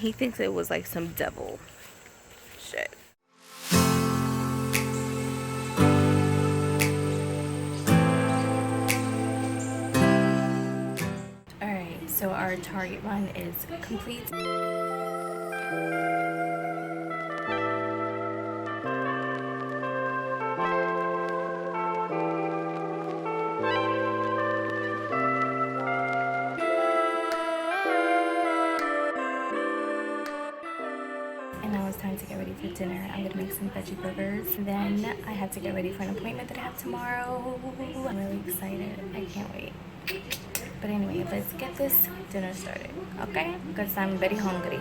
He thinks it was like some devil shit. Alright, so our Target run is complete. And now it's time to get ready for dinner. I'm gonna make some veggie burgers. Then I have to get ready for an appointment that I have tomorrow. I'm really excited. I can't wait. But anyway, let's get this dinner started, okay? Because I'm very hungry.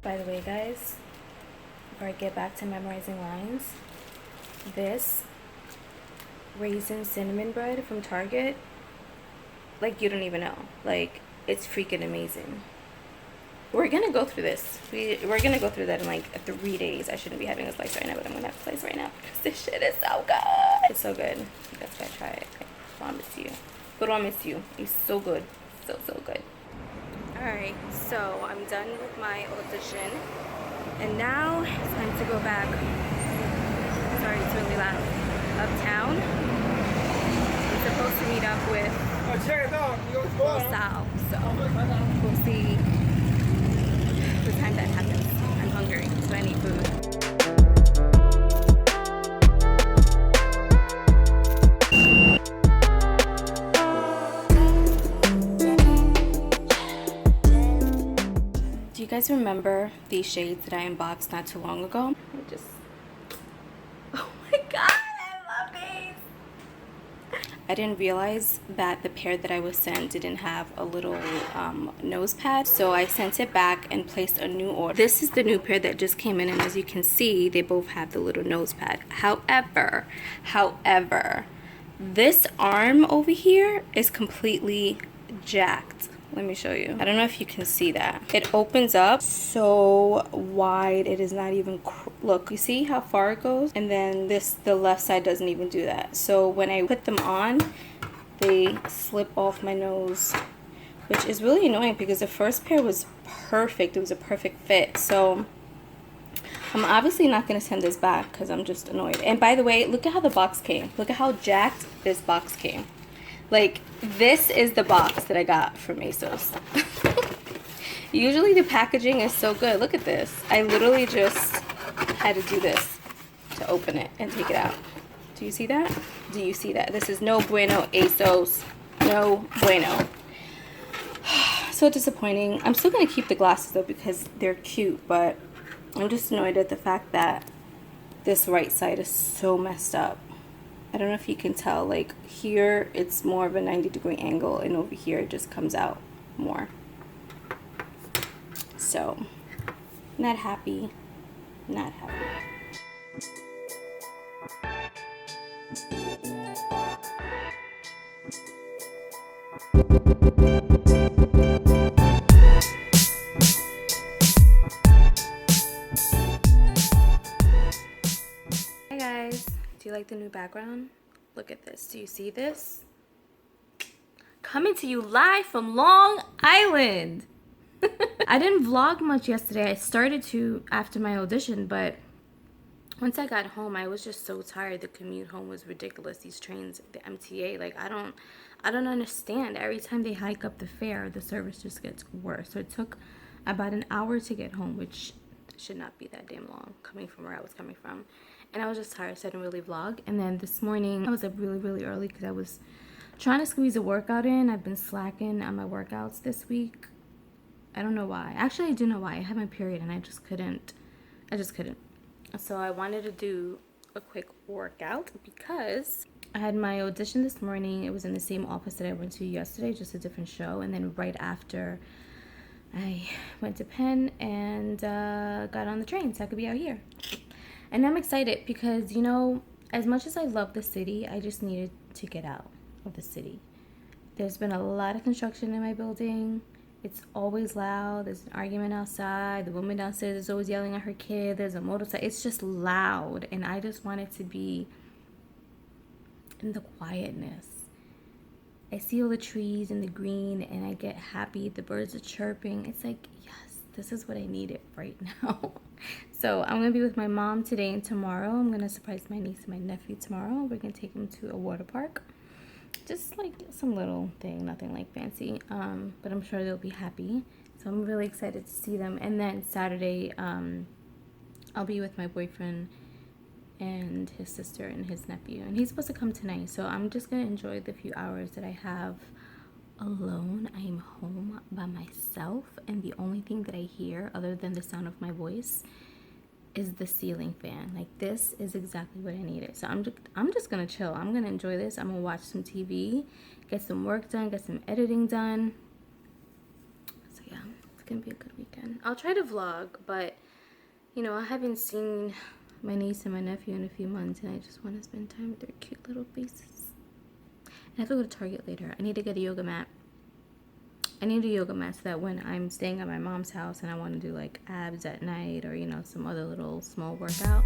By the way, guys, before I get back to memorizing lines, this raisin cinnamon bread from Target, like, you don't even know. Like, it's freaking amazing. We're gonna go through this. We're gonna go through that in like 3 days. I shouldn't be having a slice right now, but I'm gonna have a slice right now because this shit is so good. It's so good. You guys gotta try it. I promise you. Promise you. It's so good. So good. Alright, so I'm done with my audition. And now it's time to go back. Sorry, it's really loud. Uptown. I'm supposed to meet up with Sal, so we'll see what time that happens. I'm hungry, so I need food. Do you guys remember these shades that I unboxed not too long ago? Oh my god, I love these! I didn't realize that the pair that I was sent didn't have a little nose pad, so I sent it back and placed a new order. This is the new pair that just came in, and as you can see, they both have the little nose pad. However, this arm over here is completely jacked. Let me show you. I don't know if you can see that. It opens up so wide. It is not even, look, you see how far it goes? And then the left side doesn't even do that. So when I put them on, they slip off my nose, which is really annoying because the first pair was perfect. It was a perfect fit. So I'm obviously not going to send this back because I'm just annoyed. And by the way, look at how the box came. Look at how jacked this box came. Like, this is the box that I got from ASOS. Usually the packaging is so good. Look at this. I literally just had to do this to open it and take it out. Do you see that? Do you see that? This is no bueno, ASOS. No bueno. So disappointing. I'm still going to keep the glasses though because they're cute, but I'm just annoyed at the fact that this right side is so messed up. I don't know if you can tell, like here it's more of a 90-degree angle and over here it just comes out more. So, not happy, not happy. Hey guys. Do you like the new background? Look at this. Do you see this? Coming to you live from Long Island. I didn't vlog much yesterday. I started to after my audition, but once I got home, I was just so tired. The commute home was ridiculous. These trains, the MTA, like I don't understand. Every time they hike up the fare, the service just gets worse. So it took about an hour to get home, which should not be that damn long coming from where I was coming from. And I was just tired, so I didn't really vlog. And then this morning, I was up really early because I was trying to squeeze a workout in. I've been slacking on my workouts this week. I don't know why. Actually, I do know why. I had my period and I just couldn't. So I wanted to do a quick workout because I had my audition this morning. It was in the same office that I went to yesterday, just a different show. And then right after, I went to Penn and got on the train so I could be out here. And I'm excited because, you know, as much as I love the city, I just needed to get out. of the city. There's been a lot of construction in my building. It's always loud. There's an argument outside. The woman downstairs is always yelling at her kid. There's a motorcycle. It's just loud. And I just want it to be in the quietness. I see all the trees and the green and I get happy. The birds are chirping. It's like, yes, this is what I needed right now. So I'm going to be with my mom today and tomorrow. I'm going to surprise my niece and my nephew tomorrow. We're going to take them to a water park. Just like some little thing, nothing like fancy, but I'm sure they'll be happy. So I'm really excited to see them. And then Saturday, I'll be with my boyfriend and his sister and his nephew, and he's supposed to come tonight. So I'm just gonna enjoy the few hours that I have alone. I am home by myself, and the only thing that I hear other than the sound of my voice is the ceiling fan. Like, this is exactly what I needed. So I'm just gonna chill. I'm gonna enjoy this. I'm gonna watch some TV, get some work done, get some editing done. So yeah, it's gonna be a good weekend. I'll try to vlog, but you know, I haven't seen my niece and my nephew in a few months, and I just want to spend time with their cute little faces. And I have to go to Target later. I need to get a yoga mat. I need a yoga mat so that when I'm staying at my mom's house and I want to do like abs at night or, you know, some other little small workout.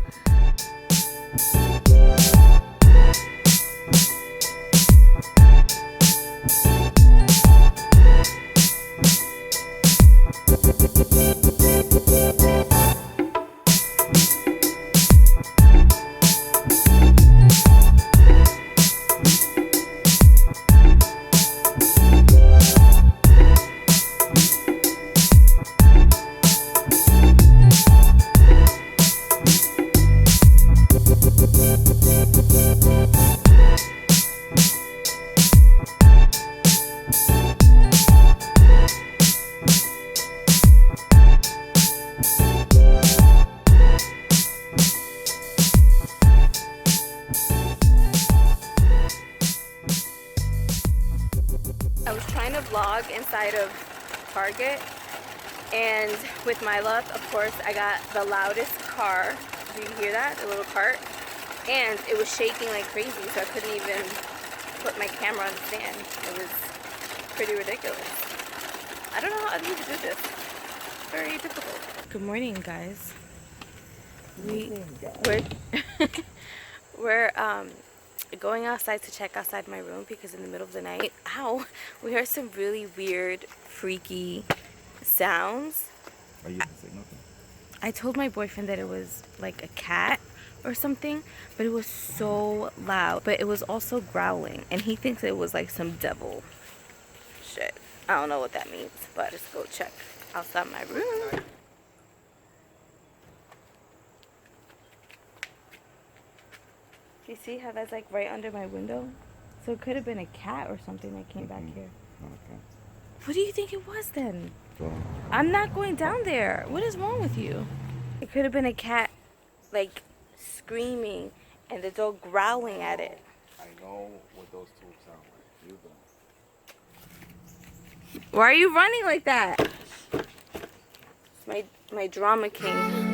I was trying to vlog inside of Target, and with my luck, of course, I got the loudest car. Did you hear that? The little cart. And it was shaking like crazy, so I couldn't even put my camera on the stand. It was pretty ridiculous. I don't know how other people do this. It's very difficult. Good morning, guys. We're going outside to check outside my room because in the middle of the night, we heard some really weird, freaky sounds. Are you using nothing? I told my boyfriend that it was like a cat or something, but it was so loud. But it was also growling, and he thinks it was like some devil shit. I don't know what that means, but just go check outside my room. Do you see how that's like right under my window? So it could have been a cat or something that came back here. Not a cat. What do you think it was then? So, I'm not going down there. What is wrong with you? It could have been a cat like screaming and the dog growling at it. I know what those two sound like. You don't. Why are you running like that? It's my drama king.